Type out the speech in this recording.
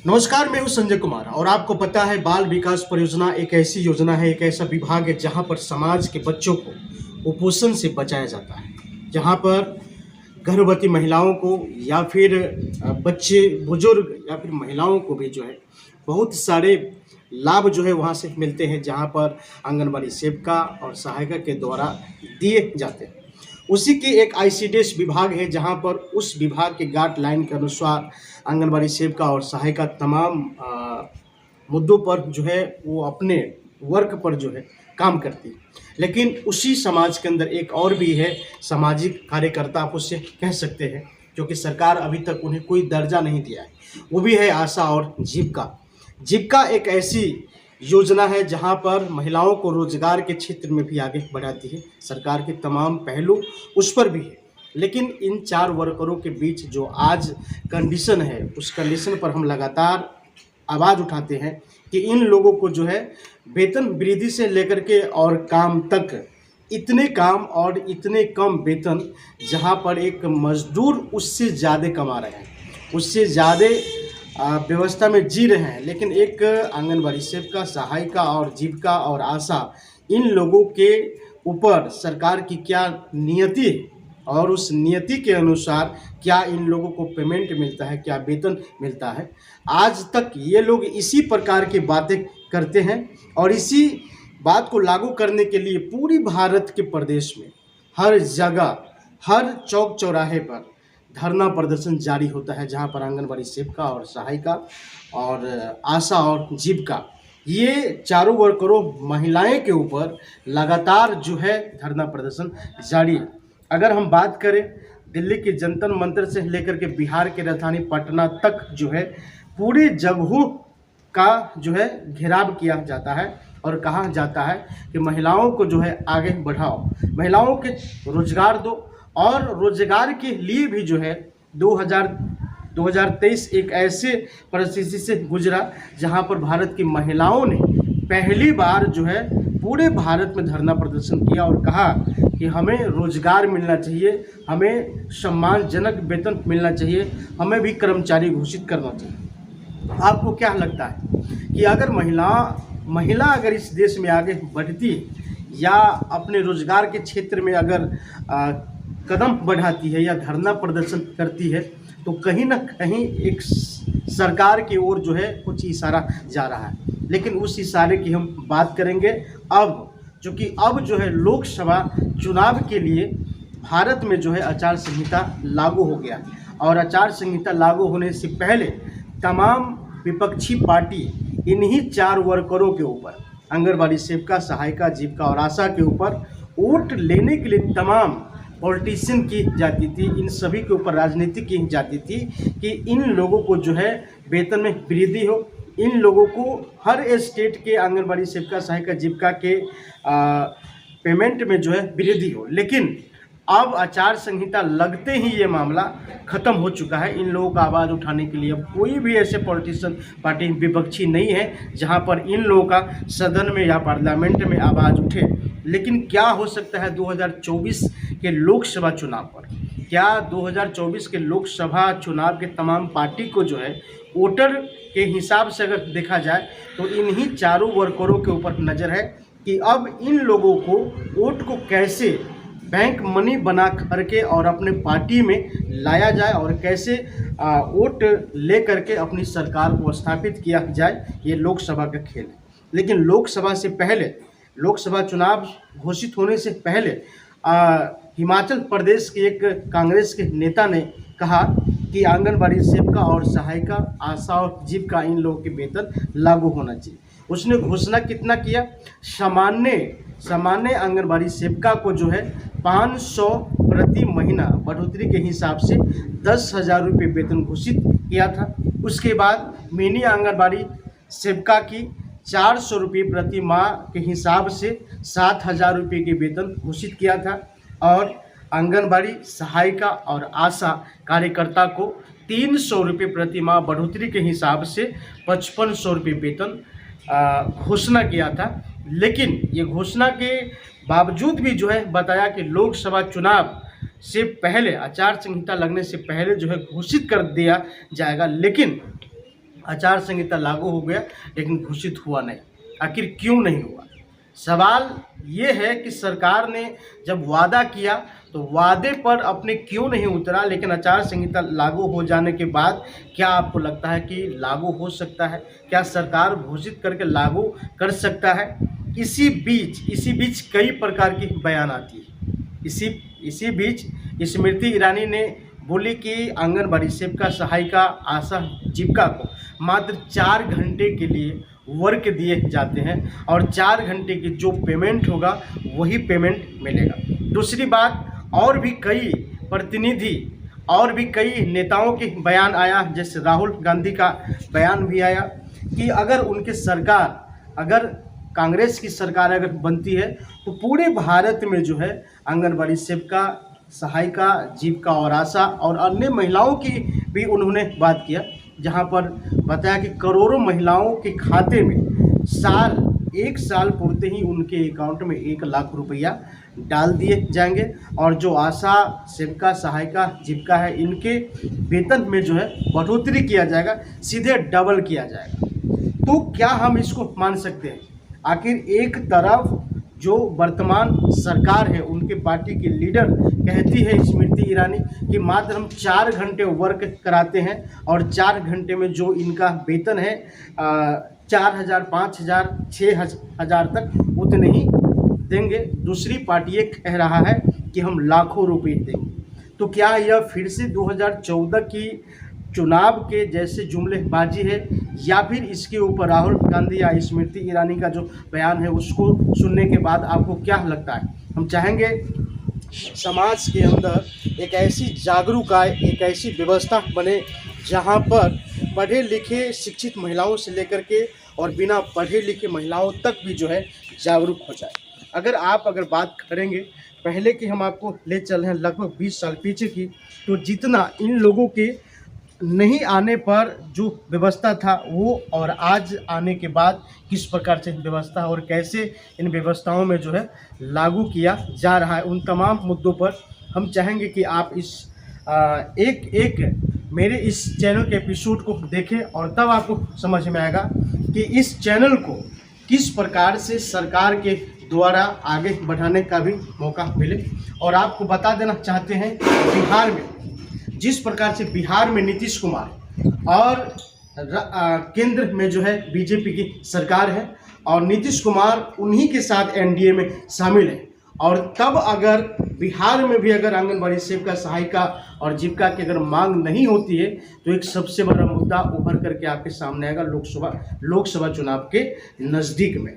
नमस्कार, मैं हूं संजय कुमार और आपको पता है बाल विकास परियोजना एक ऐसी योजना है, एक ऐसा विभाग है जहां पर समाज के बच्चों को कुपोषण से बचाया जाता है। जहां पर गर्भवती महिलाओं को या फिर बच्चे, बुजुर्ग या फिर महिलाओं को भी जो है बहुत सारे लाभ जो है वहां से मिलते हैं, जहां पर आंगनबाड़ी सेविका और सहायिका के द्वारा दिए जाते हैं। उसी के एक आईसीडीएस विभाग है जहां पर उस विभाग के गाइडलाइन के अनुसार आंगनबाड़ी सेविका और सहायिका तमाम मुद्दों पर जो है वो अपने वर्क पर जो है काम करती है। लेकिन उसी समाज के अंदर एक और भी है, सामाजिक कार्यकर्ता आप उससे कह सकते हैं, जो कि सरकार अभी तक उन्हें कोई दर्जा नहीं दिया है। वो भी है आशा और जीविका। जीविका एक ऐसी योजना है जहां पर महिलाओं को रोजगार के क्षेत्र में भी आगे बढ़ाती है। सरकार के तमाम पहलू उस पर भी है। लेकिन इन चार वर्करों के बीच जो आज कंडीशन है, उस कंडीशन पर हम लगातार आवाज़ उठाते हैं कि इन लोगों को जो है वेतन वृद्धि से लेकर के और काम तक, इतने काम और इतने कम वेतन, जहां पर एक मजदूर उससे ज़्यादा कमा रहे हैं, उससे ज़्यादा व्यवस्था में जी रहे हैं। लेकिन एक आंगनबाड़ी सेविका, सहायिका और जीविका और आशा, इन लोगों के ऊपर सरकार की क्या नियति है और उस नियति के अनुसार क्या इन लोगों को पेमेंट मिलता है, क्या वेतन मिलता है। आज तक ये लोग इसी प्रकार की बातें करते हैं और इसी बात को लागू करने के लिए पूरी भारत के प्रदेश में हर जगह, हर चौक चौराहे पर धरना प्रदर्शन जारी होता है, जहां पर आंगनबाड़ी सेविका और सहायिका और आशा और जीविका, ये चारों वर्करों महिलाएं के ऊपर लगातार जो है धरना प्रदर्शन जारी है। अगर हम बात करें दिल्ली के जंतर मंतर से लेकर के बिहार के राजधानी पटना तक जो है पूरे जगहों का जो है घेराव किया जाता है और कहा जाता है कि महिलाओं को जो है आगे बढ़ाओ, महिलाओं के रोजगार दो। और रोजगार के लिए भी जो है 2023 एक ऐसे परिस्थिति से गुजरा जहां पर भारत की महिलाओं ने पहली बार जो है पूरे भारत में धरना प्रदर्शन किया और कहा कि हमें रोजगार मिलना चाहिए, हमें सम्मानजनक वेतन मिलना चाहिए, हमें भी कर्मचारी घोषित करना चाहिए। आपको क्या लगता है कि अगर महिला अगर इस देश में आगे बढ़ती है या अपने रोजगार के क्षेत्र में अगर कदम बढ़ाती है या धरना प्रदर्शन करती है, तो कहीं ना कहीं एक सरकार की ओर जो है कुछ इशारा जा रहा है। लेकिन उस इशारे की हम बात करेंगे अब, क्योंकि अब जो है लोकसभा चुनाव के लिए भारत में जो है आचार संहिता लागू हो गया है। और आचार संहिता लागू होने से पहले तमाम विपक्षी पार्टी इन्हीं चार वर्करों के ऊपर, आंगनबाड़ी सेविका, सहायिका, जीविका और आशा के ऊपर वोट लेने के लिए तमाम पॉलिटिशियन की जाती थी, इन सभी के ऊपर राजनीति की जाती थी कि इन लोगों को जो है वेतन में वृद्धि हो, इन लोगों को हर स्टेट के आंगनबाड़ी सेविका, सहायिका, जीविका के पेमेंट में जो है वृद्धि हो। लेकिन अब आचार संहिता लगते ही ये मामला खत्म हो चुका है। इन लोगों का आवाज़ उठाने के लिए अब कोई भी ऐसे पॉलिटिशियन पार्टी विपक्षी नहीं है जहां पर इन लोगों का सदन में या पार्लियामेंट में आवाज़ उठे। लेकिन क्या हो सकता है 2024 के लोकसभा चुनाव पर? क्या 2024 के लोकसभा चुनाव के तमाम पार्टी को जो है वोटर के हिसाब से अगर देखा जाए तो इन्हीं चारों वर्करों के ऊपर नज़र है कि अब इन लोगों को वोट को कैसे बैंक मनी बना करके और अपने पार्टी में लाया जाए और कैसे वोट ले करके अपनी सरकार को स्थापित किया जाए। ये लोकसभा का खेल है। लेकिन लोकसभा से पहले, लोकसभा चुनाव घोषित होने से पहले हिमाचल प्रदेश के एक कांग्रेस के नेता ने कहा कि आंगनबाड़ी सेविका और सहायिका, आशा और जीविका, इन लोगों के वेतन लागू होना चाहिए। उसने घोषणा कितना किया? सामान्य आंगनबाड़ी सेविका को जो है 500 प्रति महीना बढ़ोतरी के हिसाब से 10,000 रुपये वेतन घोषित किया था। उसके बाद मिनी आंगनबाड़ी सेविका की 400 रुपये प्रति माह के हिसाब से 7,000 रुपये के वेतन घोषित किया था। और आंगनबाड़ी सहायिका और आशा कार्यकर्ता को 300 रुपये प्रति माह बढ़ोतरी के हिसाब से 5500 रुपये वेतन घोषणा किया था। लेकिन ये घोषणा के बावजूद भी जो है बताया कि लोकसभा चुनाव से पहले, आचार संहिता लगने से पहले जो है घोषित कर दिया जाएगा। लेकिन आचार संहिता लागू हो गया लेकिन घोषित हुआ नहीं। आखिर क्यों नहीं हुआ? सवाल ये है कि सरकार ने जब वादा किया तो वादे पर अपने क्यों नहीं उतरा, लेकिन आचार संहिता लागू हो जाने के बाद क्या आपको लगता है कि लागू हो सकता है? क्या सरकार घोषित करके लागू कर सकता है? इसी बीच कई प्रकार की बयान आती है। इसी बीच स्मृति ईरानी ने बोली कि आंगनबाड़ी सेविका, सहायिका, आशा, जीविका को मात्र 4 घंटे के लिए वर्क दिए जाते हैं और 4 घंटे की जो पेमेंट होगा वही पेमेंट मिलेगा। दूसरी बात, और भी कई प्रतिनिधि और भी कई नेताओं के बयान आया, जैसे राहुल गांधी का बयान भी आया कि अगर उनकी सरकार, अगर कांग्रेस की सरकार अगर बनती है तो पूरे भारत में जो है आंगनबाड़ी सेविका, सहायिका, जीविका और आशा और अन्य महिलाओं की भी उन्होंने बात किया, जहां पर बताया कि करोड़ों महिलाओं के खाते में एक साल पूर्ते ही उनके अकाउंट में 1 लाख रुपया डाल दिए जाएंगे और जो आशा, सेविका, सहायिका, जीविका है, इनके वेतन में जो है बढ़ोतरी किया जाएगा, सीधे डबल किया जाएगा। तो क्या हम इसको मान सकते हैं? आखिर एक तरफ जो वर्तमान सरकार है, उनके पार्टी की लीडर कहती है स्मृति ईरानी कि मात्र हम 4 घंटे वर्क कराते हैं और 4 घंटे में जो इनका वेतन है 4,000, 5,000, 6,000 तक उतने ही देंगे। दूसरी पार्टी ये कह रहा है कि हम लाखों रुपए देंगे। तो क्या यह फिर से 2014 की चुनाव के जैसे जुमलेबाजी है, या फिर इसके ऊपर राहुल गांधी या स्मृति ईरानी का जो बयान है उसको सुनने के बाद आपको क्या लगता है? हम चाहेंगे समाज के अंदर एक ऐसी जागरूक आए, एक ऐसी व्यवस्था बने जहां पर पढ़े लिखे शिक्षित महिलाओं से लेकर के और बिना पढ़े लिखे महिलाओं तक भी जो है जागरूक हो जाए। अगर बात करेंगे पहले की, हम आपको ले चल रहे हैं लगभग 20 साल पीछे की, तो जितना इन लोगों के नहीं आने पर जो व्यवस्था था वो और आज आने के बाद किस प्रकार से व्यवस्था और कैसे इन व्यवस्थाओं में जो है लागू किया जा रहा है, उन तमाम मुद्दों पर हम चाहेंगे कि आप इस एक मेरे इस चैनल के एपिसोड को देखें और तब आपको समझ में आएगा कि इस चैनल को किस प्रकार से सरकार के द्वारा आगे बढ़ाने का भी मौका मिले। और आपको बता देना चाहते हैं, बिहार में जिस प्रकार से बिहार में नीतीश कुमार और केंद्र में जो है बीजेपी की सरकार है और नीतीश कुमार उन्हीं के साथ एनडीए में शामिल है, और तब अगर बिहार में भी अगर आंगनबाड़ी सेविका, सहायिका और जीविका की अगर मांग नहीं होती है तो एक सबसे बड़ा मुद्दा उभर करके आपके सामने आएगा लोकसभा चुनाव के नज़दीक में।